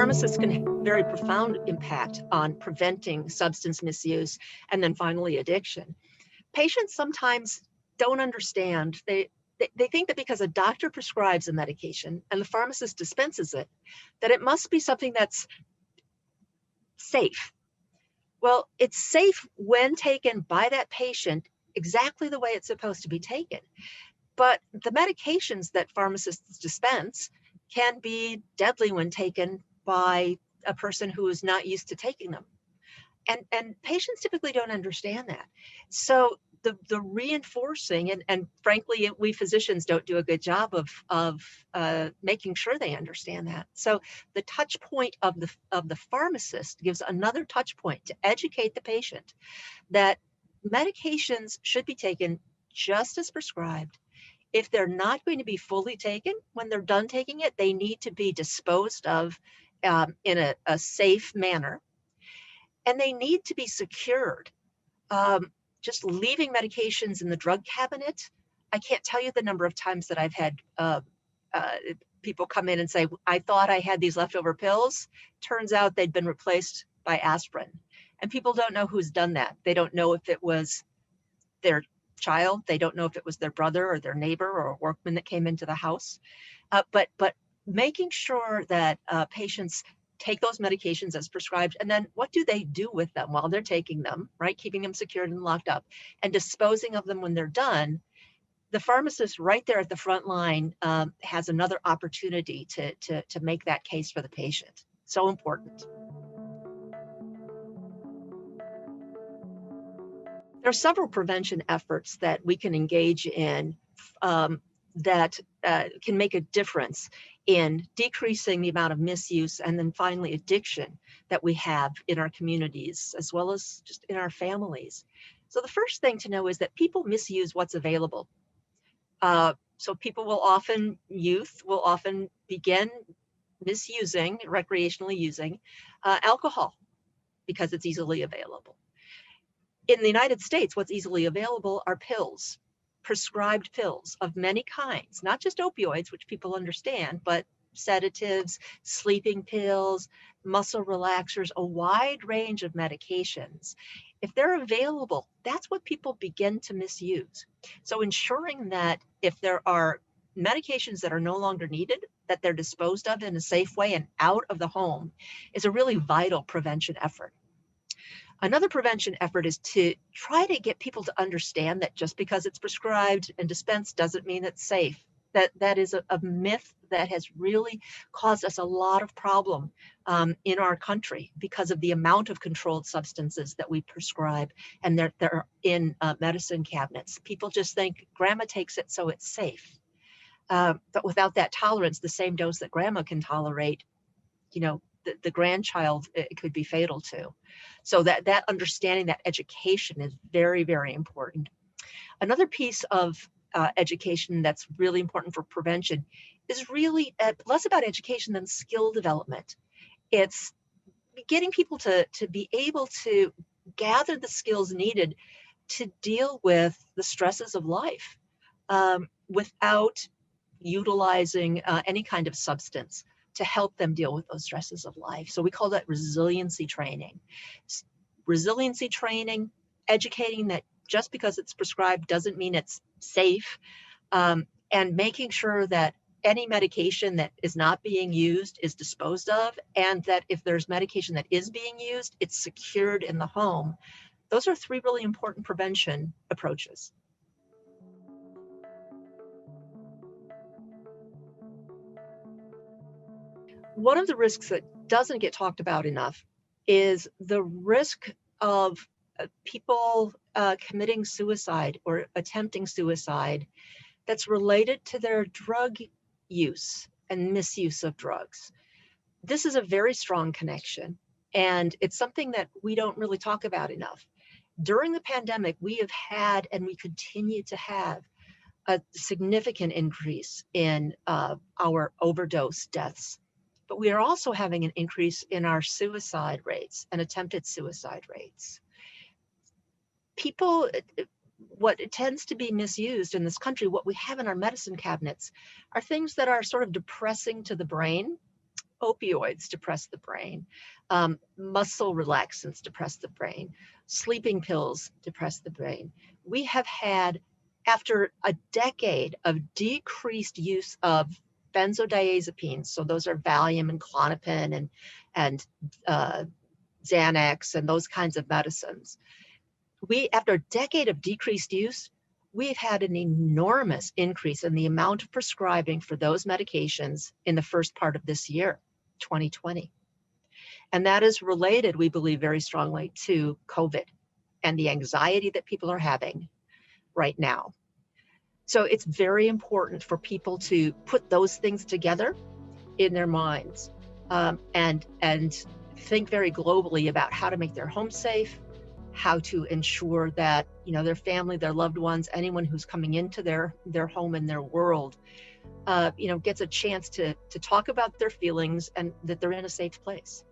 pharmacists can have a very profound impact on preventing substance misuse and then finally addiction. Patients sometimes don't understand. They think that because a doctor prescribes a medication and the pharmacist dispenses it, that it must be something that's safe. Well, it's safe when taken by that patient exactly the way it's supposed to be taken. But the medications that pharmacists dispense can be deadly when taken by a person who is not used to taking them. And patients typically don't understand that. So the reinforcing, and frankly, we physicians don't do a good job of making sure they understand that. So the touch point of the pharmacist gives another touch point to educate the patient that medications should be taken just as prescribed. If they're not going to be fully taken, when they're done taking it, they need to be disposed of in a safe manner, and they need to be secured. Just leaving medications in the drug cabinet, I can't tell you the number of times that I've had people come in and say, I thought I had these leftover pills. Turns out they'd been replaced by aspirin. And people don't know who's done that. They don't know if it was their child. They don't know if it was their brother or their neighbor or a workman that came into the house. But making sure that patients take those medications as prescribed, and then what do they do with them while they're taking them, right? Keeping them secured and locked up and disposing of them when they're done. The pharmacist right there at the front line has another opportunity to make that case for the patient. So important. There are several prevention efforts that we can engage in that can make a difference in decreasing the amount of misuse and then finally addiction that we have in our communities, as well as just in our families. So the first thing to know is that people misuse what's available. So youth will often begin misusing, recreationally using alcohol because it's easily available. In the United States, what's easily available are pills, prescribed pills of many kinds, not just opioids, which people understand, but sedatives, sleeping pills, muscle relaxers, a wide range of medications. If they're available, that's what people begin to misuse. So ensuring that if there are medications that are no longer needed, that they're disposed of in a safe way and out of the home is a really vital prevention effort. Another prevention effort is to try to get people to understand that just because it's prescribed and dispensed doesn't mean it's safe. That is a myth that has really caused us a lot of problem in our country because of the amount of controlled substances that we prescribe and they're in medicine cabinets. People just think grandma takes it, so it's safe. But without that tolerance, the same dose that grandma can tolerate, the grandchild, it could be fatal to. So that understanding, that education is very, very important. Another piece of education that's really important for prevention is really less about education than skill development. It's getting people to be able to gather the skills needed to deal with the stresses of life without utilizing any kind of substance to help them deal with those stresses of life. So we call that resiliency training. Resiliency training, educating that just because it's prescribed doesn't mean it's safe, and making sure that any medication that is not being used is disposed of, and that if there's medication that is being used, it's secured in the home. Those are three really important prevention approaches. One of the risks that doesn't get talked about enough is the risk of people committing suicide or attempting suicide that's related to their drug use and misuse of drugs. This is a very strong connection, and it's something that we don't really talk about enough. During the pandemic, we have had and we continue to have a significant increase in our overdose deaths. But we are also having an increase in our suicide rates and attempted suicide rates. What tends to be misused in this country, what we have in our medicine cabinets, are things that are sort of depressing to the brain. Opioids depress the brain. Muscle relaxants depress the brain. Sleeping pills depress the brain. We have had, after a decade of decreased use of benzodiazepines, so those are Valium and Klonopin and uh, Xanax and those kinds of medicines. After a decade of decreased use, we've had an enormous increase in the amount of prescribing for those medications in the first part of this year, 2020. And that is related, we believe, very strongly to COVID and the anxiety that people are having right now. So it's very important for people to put those things together in their minds, and think very globally about how to make their home safe, how to ensure that their family, their loved ones, anyone who's coming into their home and their world, gets a chance to talk about their feelings and that they're in a safe place.